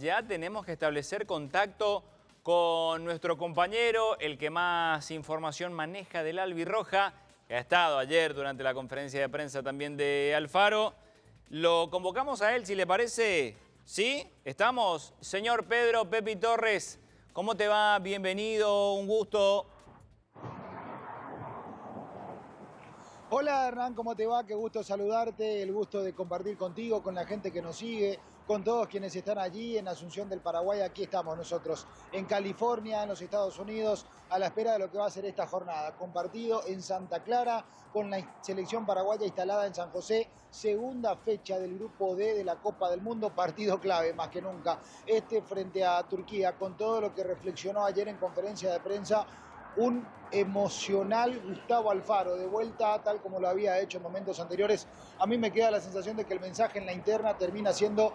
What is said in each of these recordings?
ya tenemos que establecer contacto con nuestro compañero, el que más información maneja del Albirroja, que ha estado ayer durante la conferencia de prensa también de Alfaro. Lo convocamos a él, si le parece. ¿Sí? ¿Estamos? Señor Pedro Pepi Torres, ¿cómo te va? Bienvenido, un gusto. Hola Hernán, ¿cómo te va? Qué gusto saludarte, el gusto de compartir contigo, con la gente que nos sigue, con todos quienes están allí en Asunción del Paraguay. Aquí estamos nosotros, en California, en los Estados Unidos, a la espera de lo que va a ser esta jornada. Compartido en Santa Clara, con la selección paraguaya instalada en San José, segunda fecha del Grupo D de la Copa del Mundo, partido clave más que nunca. Frente a Turquía, con todo lo que reflexionó ayer en conferencia de prensa, un emocional Gustavo Alfaro, de vuelta tal como lo había hecho en momentos anteriores. A mí me queda la sensación de que el mensaje en la interna termina siendo: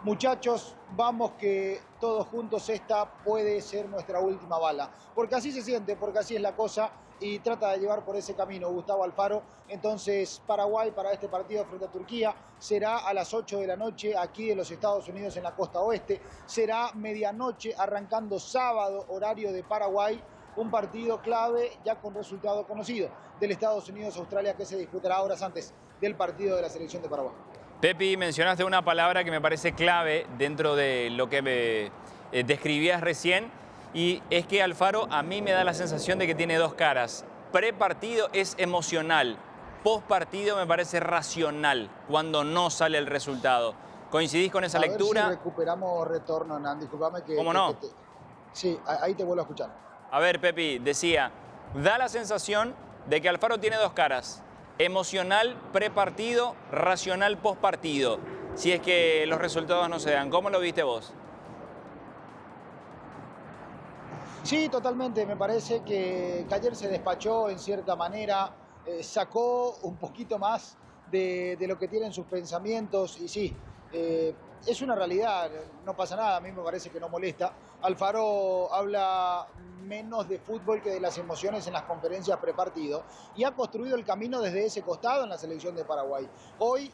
muchachos, vamos que todos juntos esta puede ser nuestra última bala. Porque así se siente, porque así es la cosa y trata de llevar por ese camino Gustavo Alfaro. Entonces Paraguay para este partido frente a Turquía será a las 8 de la noche aquí en los Estados Unidos en la costa oeste. Será medianoche arrancando sábado horario de Paraguay. Un partido clave ya con resultado conocido del Estados Unidos-Australia, que se disputará horas antes del partido de la selección de Paraguay. Pepi, mencionaste una palabra que me parece clave dentro de lo que me describías recién, y es que Alfaro a mí me da la sensación de que tiene dos caras. Pre-partido es emocional, post-partido me parece racional cuando no sale el resultado. ¿Coincidís con esa lectura? A ver si recuperamos retorno, Hernán. Disculpame que... ¿Cómo no? Sí, ahí te vuelvo a escuchar. A ver, Pepi, decía, da la sensación de que Alfaro tiene dos caras. Emocional pre-partido, racional post-partido. Si es que los resultados no se dan. ¿Cómo lo viste vos? Sí, totalmente. Me parece que ayer se despachó en cierta manera, sacó un poquito más de lo que tienen sus pensamientos y sí, es una realidad, no pasa nada, a mí me parece que no molesta. Alfaro habla menos de fútbol que de las emociones en las conferencias prepartido y ha construido el camino desde ese costado en la selección de Paraguay. Hoy,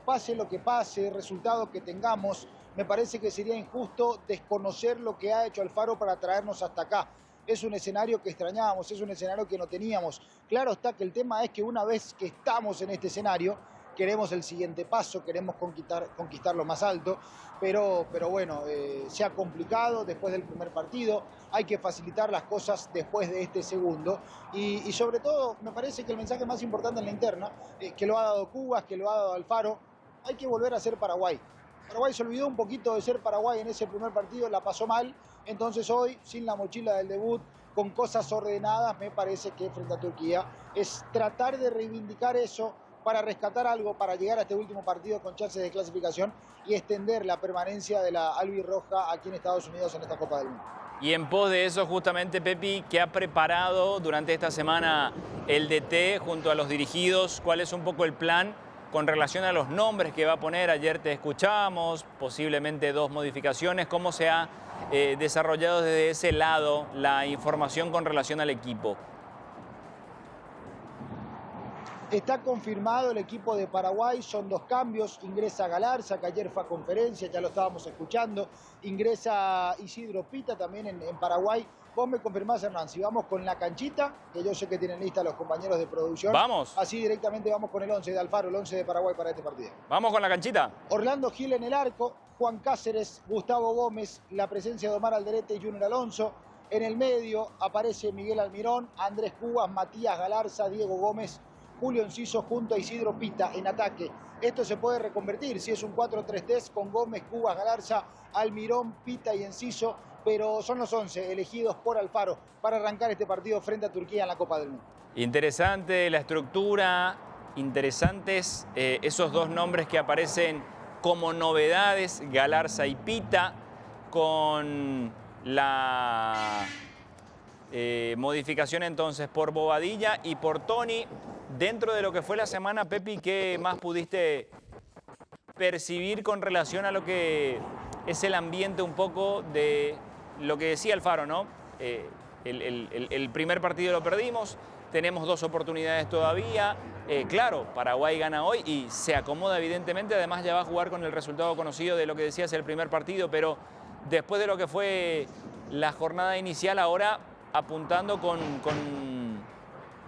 pase lo que pase, resultado que tengamos, me parece que sería injusto desconocer lo que ha hecho Alfaro para traernos hasta acá. Es un escenario que extrañábamos, es un escenario que no teníamos. Claro está que el tema es que una vez que estamos en este escenario, queremos el siguiente paso, queremos conquistar lo más alto, pero bueno, se ha complicado después del primer partido, hay que facilitar las cosas después de este segundo y sobre todo me parece que el mensaje más importante en la interna, que lo ha dado Cubas, que lo ha dado Alfaro, hay que volver a ser Paraguay. Paraguay se olvidó un poquito de ser Paraguay en ese primer partido, la pasó mal, entonces hoy, sin la mochila del debut, con cosas ordenadas, me parece que frente a Turquía es tratar de reivindicar eso para rescatar algo, para llegar a este último partido con chances de clasificación y extender la permanencia de la albirroja aquí en Estados Unidos en esta Copa del Mundo. Y en pos de eso, justamente, Pepi, ¿qué ha preparado durante esta semana el DT junto a los dirigidos? ¿Cuál es un poco el plan con relación a los nombres que va a poner? Ayer te escuchamos, posiblemente dos modificaciones. ¿Cómo se ha desarrollado desde ese lado la información con relación al equipo? Está confirmado el equipo de Paraguay, son dos cambios, ingresa Galarza, que ayer fue a conferencia, ya lo estábamos escuchando, ingresa Isidro Pita también en Paraguay. Vos me confirmás, Hernán, si vamos con la canchita, que yo sé que tienen lista los compañeros de producción. Vamos. Así directamente vamos con el 11 de Alfaro, el 11 de Paraguay para este partido. Vamos con la canchita. Orlando Gil en el arco, Juan Cáceres, Gustavo Gómez, la presencia de Omar Alderete y Junior Alonso. En el medio aparece Miguel Almirón, Andrés Cubas, Matías Galarza, Diego Gómez, Julio Enciso junto a Isidro Pita en ataque. Esto se puede reconvertir si es un 4-3-3 con Gómez, Cubas, Galarza, Almirón, Pita y Enciso, pero son los 11 elegidos por Alfaro para arrancar este partido frente a Turquía en la Copa del Mundo. Interesante la estructura, interesantes esos dos nombres que aparecen como novedades, Galarza y Pita, con la modificación entonces por Bobadilla y por Toni. Dentro de lo que fue la semana, Pepi, ¿qué más pudiste percibir con relación a lo que es el ambiente un poco de lo que decía Alfaro, ¿no? El primer partido lo perdimos, tenemos 2 oportunidades todavía. Claro, Paraguay gana hoy y se acomoda evidentemente, además ya va a jugar con el resultado conocido de lo que decías el primer partido, pero después de lo que fue la jornada inicial, ahora apuntando con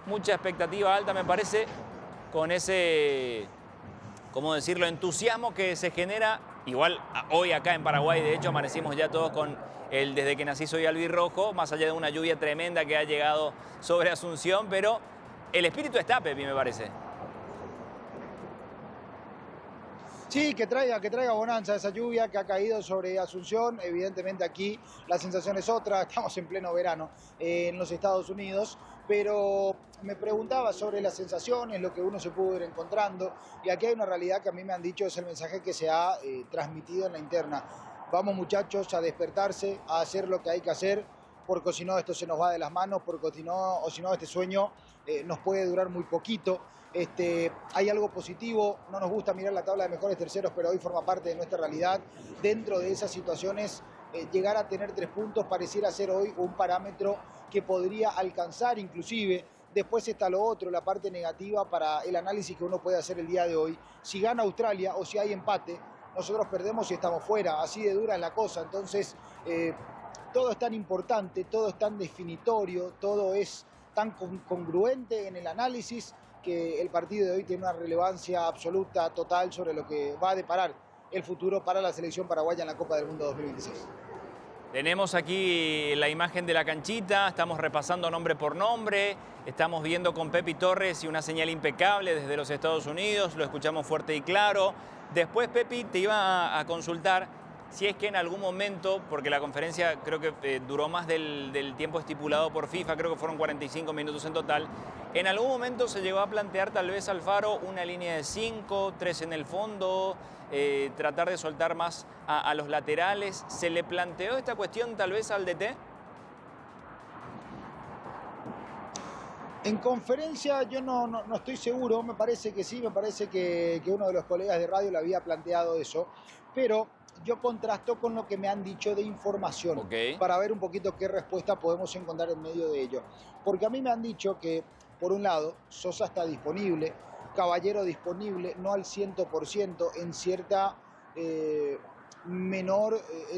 mucha expectativa alta, me parece, con ese, ¿cómo decirlo?, entusiasmo que se genera. Igual hoy acá en Paraguay, de hecho, amanecimos ya todos con el desde que nací soy albirrojo, más allá de una lluvia tremenda que ha llegado sobre Asunción, pero el espíritu está, Pepi, me parece. Sí, que traiga bonanza esa lluvia que ha caído sobre Asunción. Evidentemente aquí la sensación es otra, estamos en pleno verano en los Estados Unidos, pero me preguntaba sobre las sensaciones, lo que uno se pudo ir encontrando, y aquí hay una realidad que a mí me han dicho, es el mensaje que se ha transmitido en la interna. Vamos muchachos a despertarse, a hacer lo que hay que hacer, porque si no esto se nos va de las manos, porque si no este sueño nos puede durar muy poquito. Hay algo positivo, no nos gusta mirar la tabla de mejores terceros, pero hoy forma parte de nuestra realidad. Dentro de esas situaciones, llegar a tener 3 puntos pareciera ser hoy un parámetro que podría alcanzar inclusive. Después está lo otro, la parte negativa para el análisis que uno puede hacer el día de hoy. Si gana Australia o si hay empate, nosotros perdemos y estamos fuera, así de dura es la cosa. Entonces, todo es tan importante, todo es tan definitorio, todo es tan congruente en el análisis, que el partido de hoy tiene una relevancia absoluta, total, sobre lo que va a deparar el futuro para la selección paraguaya en la Copa del Mundo 2026. Tenemos aquí la imagen de la canchita, estamos repasando nombre por nombre, estamos viendo con Pepi Torres y una señal impecable desde los Estados Unidos, lo escuchamos fuerte y claro. Después, Pepi, te iba a consultar si es que en algún momento, porque la conferencia creo que duró más del tiempo estipulado por FIFA, creo que fueron 45 minutos en total, en algún momento se llegó a plantear tal vez Alfaro una línea de 5, 3 en el fondo, tratar de soltar más a los laterales. ¿Se le planteó esta cuestión tal vez al DT? En conferencia yo no estoy seguro, me parece que sí, me parece que uno de los colegas de radio le había planteado eso, pero yo contrasto con lo que me han dicho de información, para ver un poquito qué respuesta podemos encontrar en medio de ello. Porque a mí me han dicho que, por un lado, Sosa está disponible, Caballero disponible, no al 100%, en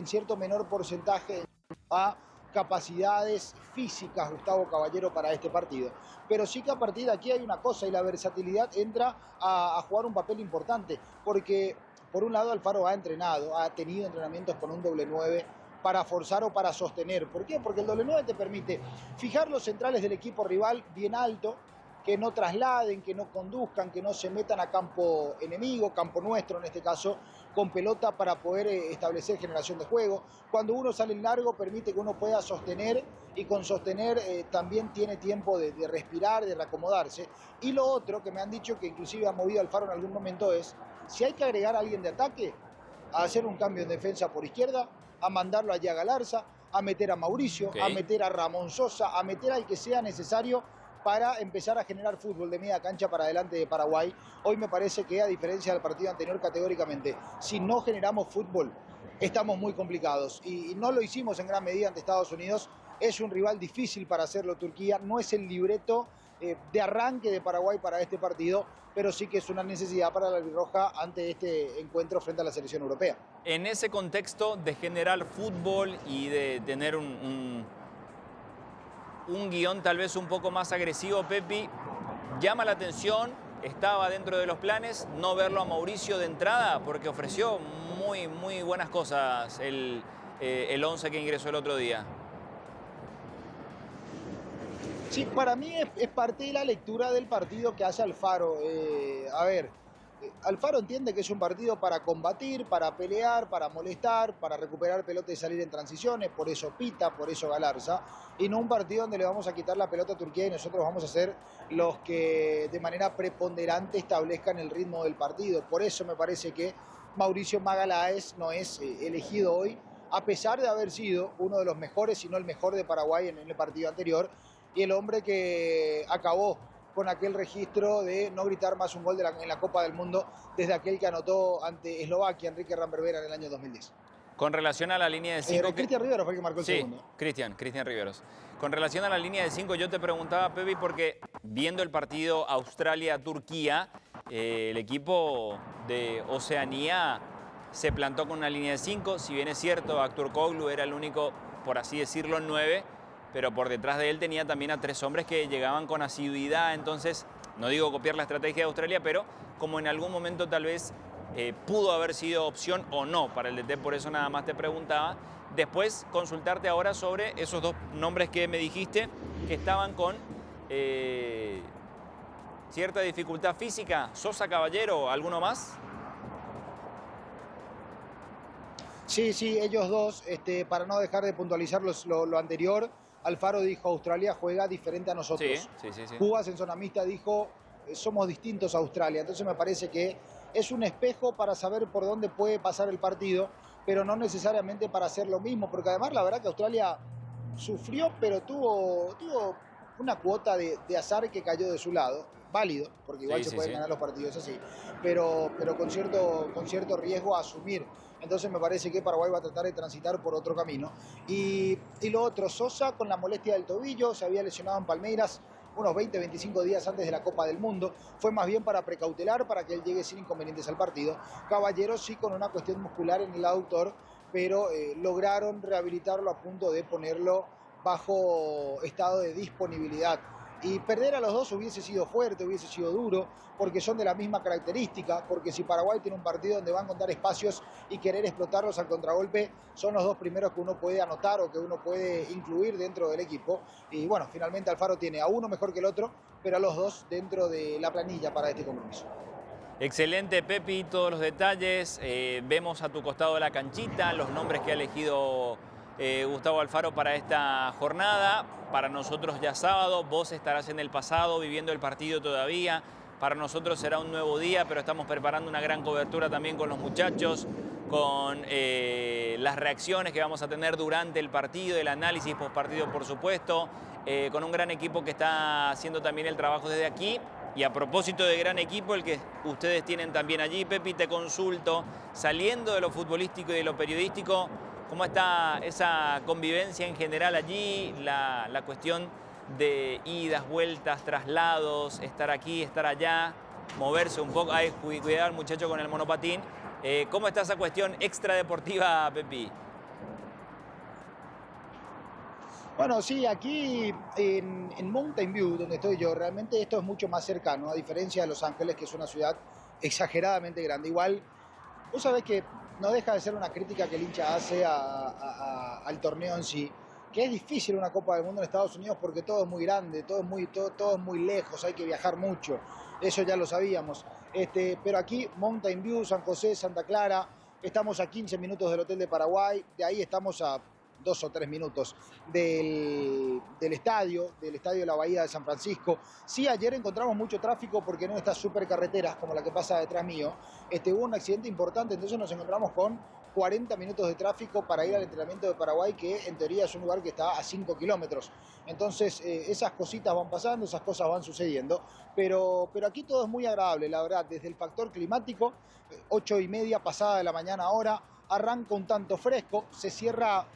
cierto menor porcentaje a capacidades físicas Gustavo Caballero para este partido. Pero sí que a partir de aquí hay una cosa, y la versatilidad entra a jugar un papel importante, porque por un lado Alfaro ha entrenado, ha tenido entrenamientos con un doble 9 para forzar o para sostener. ¿Por qué? Porque el doble 9 te permite fijar los centrales del equipo rival bien alto, que no trasladen, que no conduzcan, que no se metan a campo enemigo, campo nuestro en este caso, con pelota para poder establecer generación de juego. Cuando uno sale en largo permite que uno pueda sostener, y con sostener también tiene tiempo de respirar, de reacomodarse. Y lo otro que me han dicho que inclusive ha movido Alfaro en algún momento es, si hay que agregar a alguien de ataque, a hacer un cambio en defensa por izquierda, a mandarlo allá a Galarza, a meter a Mauricio, a meter a Ramón Sosa, a meter al que sea necesario para empezar a generar fútbol de media cancha para adelante de Paraguay. Hoy me parece que, a diferencia del partido anterior, categóricamente, si no generamos fútbol, estamos muy complicados. Y no lo hicimos en gran medida ante Estados Unidos. Es un rival difícil para hacerlo Turquía, no es el libreto de arranque de Paraguay para este partido, pero sí que es una necesidad para la albirroja ante este encuentro frente a la selección europea. En ese contexto de generar fútbol y de tener un guión tal vez un poco más agresivo, Pepi, llama la atención, estaba dentro de los planes, no verlo a Mauricio de entrada, porque ofreció muy buenas cosas el 11 que ingresó el otro día. Sí, para mí es parte de la lectura del partido que hace Alfaro. Alfaro entiende que es un partido para combatir, para pelear, para molestar, para recuperar pelota y salir en transiciones, por eso Pita, por eso Galarza, y no un partido donde le vamos a quitar la pelota a Turquía y nosotros vamos a ser los que de manera preponderante establezcan el ritmo del partido. Por eso me parece que Mauricio Magaláes no es elegido hoy, a pesar de haber sido uno de los mejores, si no el mejor de Paraguay en el partido anterior, y el hombre que acabó con aquel registro de no gritar más un gol en la Copa del Mundo desde aquel que anotó ante Eslovaquia, Enrique Rambervera, en el año 2010. Con relación a la línea de 5... Cristian Rivero fue el que marcó el segundo. Cristian Riveros. Con relación a la línea de 5, yo te preguntaba, Pepi, porque viendo el partido Australia-Turquía, el equipo de Oceanía se plantó con una línea de 5. Si bien es cierto, Aktürkoğlu era el único, por así decirlo, 9, pero por detrás de él tenía también a 3 hombres que llegaban con asiduidad. Entonces, no digo copiar la estrategia de Australia, pero como en algún momento tal vez pudo haber sido opción o no para el DT, por eso nada más te preguntaba. Después, consultarte ahora sobre esos 2 nombres que me dijiste que estaban con cierta dificultad física. Sosa, Caballero, ¿alguno más? Sí, ellos dos, para no dejar de puntualizar lo anterior, Alfaro dijo, Australia juega diferente a nosotros. Sí. Cubas en zona mixta dijo, somos distintos a Australia. Entonces me parece que es un espejo para saber por dónde puede pasar el partido, pero no necesariamente para hacer lo mismo, porque además la verdad que Australia sufrió, pero tuvo una cuota de azar que cayó de su lado. Válido, porque igual se pueden ganar los partidos así, pero con cierto riesgo a asumir. Entonces me parece que Paraguay va a tratar de transitar por otro camino. Y lo otro, Sosa con la molestia del tobillo, se había lesionado en Palmeiras unos 20-25 días antes de la Copa del Mundo. Fue más bien para precautelar, para que él llegue sin inconvenientes al partido. Caballero sí con una cuestión muscular en el aductor, pero lograron rehabilitarlo a punto de ponerlo bajo estado de disponibilidad. Y perder a los dos hubiese sido fuerte, hubiese sido duro, porque son de la misma característica, porque si Paraguay tiene un partido donde va a encontrar espacios y querer explotarlos al contragolpe, son los 2 primeros que uno puede anotar o que uno puede incluir dentro del equipo. Y bueno, finalmente Alfaro tiene a uno mejor que el otro, pero a los 2 dentro de la planilla para este compromiso. Excelente, Pepi, todos los detalles. Vemos a tu costado la canchita, los nombres que ha elegido Gustavo Alfaro para esta jornada. Para nosotros ya sábado, vos estarás en el pasado viviendo el partido todavía. Para nosotros será un nuevo día, pero estamos preparando una gran cobertura también con los muchachos, con las reacciones que vamos a tener durante el partido, el análisis postpartido, por supuesto, con un gran equipo que está haciendo también el trabajo desde aquí. Y a propósito de gran equipo, el que ustedes tienen también allí, Pepi, te consulto, saliendo de lo futbolístico y de lo periodístico, ¿cómo está esa convivencia en general allí? La cuestión de idas, vueltas, traslados, estar aquí, estar allá, moverse un poco, cuidar al muchacho con el monopatín. ¿Cómo está esa cuestión extradeportiva, Pepi? Bueno, sí, aquí en Mountain View, donde estoy yo, realmente esto es mucho más cercano, a diferencia de Los Ángeles, que es una ciudad exageradamente grande. Igual, vos sabés que no deja de ser una crítica que el hincha hace al torneo en sí, que es difícil una Copa del Mundo en Estados Unidos porque todo es muy grande, todo es muy lejos, hay que viajar mucho, eso ya lo sabíamos. Pero aquí, Mountain View, San José, Santa Clara, estamos a 15 minutos del Hotel de Paraguay, de ahí estamos a 2 o 3 minutos del estadio de la Bahía de San Francisco. Sí, ayer encontramos mucho tráfico porque no estas supercarreteras como la que pasa detrás mío. Hubo un accidente importante, entonces nos encontramos con 40 minutos de tráfico para ir al entrenamiento de Paraguay, que en teoría es un lugar que está a 5 kilómetros. Entonces esas cositas van pasando, esas cosas van sucediendo, pero aquí todo es muy agradable, la verdad, desde el factor climático, 8:30 pasada de la mañana ahora, arranca un tanto fresco, se cierra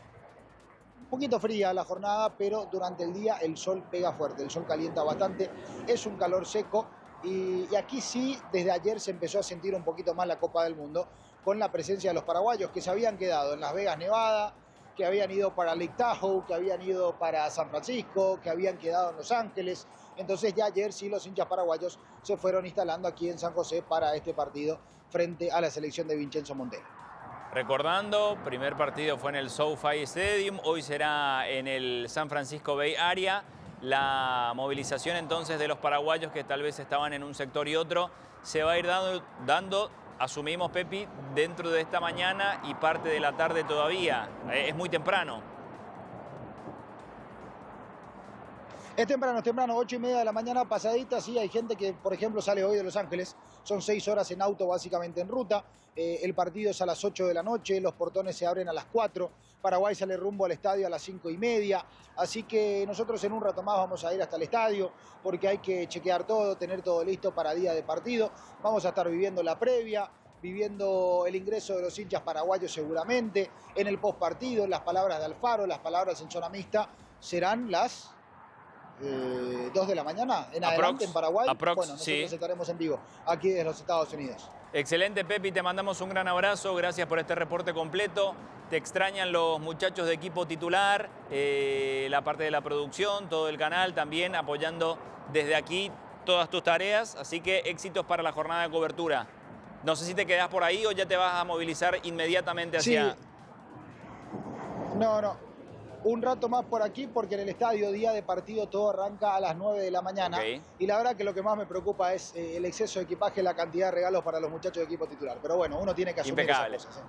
un poquito fría la jornada, pero durante el día el sol pega fuerte, el sol calienta bastante, es un calor seco y aquí sí, desde ayer se empezó a sentir un poquito más la Copa del Mundo con la presencia de los paraguayos que se habían quedado en Las Vegas, Nevada, que habían ido para Lake Tahoe, que habían ido para San Francisco, que habían quedado en Los Ángeles. Entonces ya ayer sí los hinchas paraguayos se fueron instalando aquí en San José para este partido frente a la selección de Vincenzo Montero. Recordando, primer partido fue en el SoFi Stadium, hoy será en el San Francisco Bay Area. La movilización entonces de los paraguayos que tal vez estaban en un sector y otro se va a ir dando, asumimos, Pepi, dentro de esta mañana y parte de la tarde todavía. Es muy temprano. Es temprano, 8:30 de la mañana pasadita. Sí, hay gente que, por ejemplo, sale hoy de Los Ángeles. Son 6 horas en auto, básicamente en ruta. El partido es a las 8 de la noche, los portones se abren a las 4. Paraguay sale rumbo al estadio a las 5:30. Así que nosotros en un rato más vamos a ir hasta el estadio porque hay que chequear todo, tener todo listo para día de partido. Vamos a estar viviendo la previa. viviendo el ingreso de los hinchas paraguayos seguramente. En el postpartido, las palabras de Alfaro, las palabras en zona mixta, serán las 2 de la mañana en adelante en Paraguay. Bueno, nosotros estaremos en vivo aquí desde los Estados Unidos. Excelente, Pepi, te mandamos un gran abrazo, gracias por este reporte completo. Te extrañan los muchachos de equipo titular, la parte de la producción, todo el canal también apoyando desde aquí todas tus tareas, así que éxitos para la jornada de cobertura. No sé si te quedás por ahí o ya te vas a movilizar inmediatamente hacia... Sí. No. Un rato más por aquí porque en el estadio, día de partido, todo arranca a las 9 de la mañana. Okay. Y la verdad que lo que más me preocupa es el exceso de equipaje, la cantidad de regalos para los muchachos de equipo titular. Pero bueno, uno tiene que asumir esas cosas.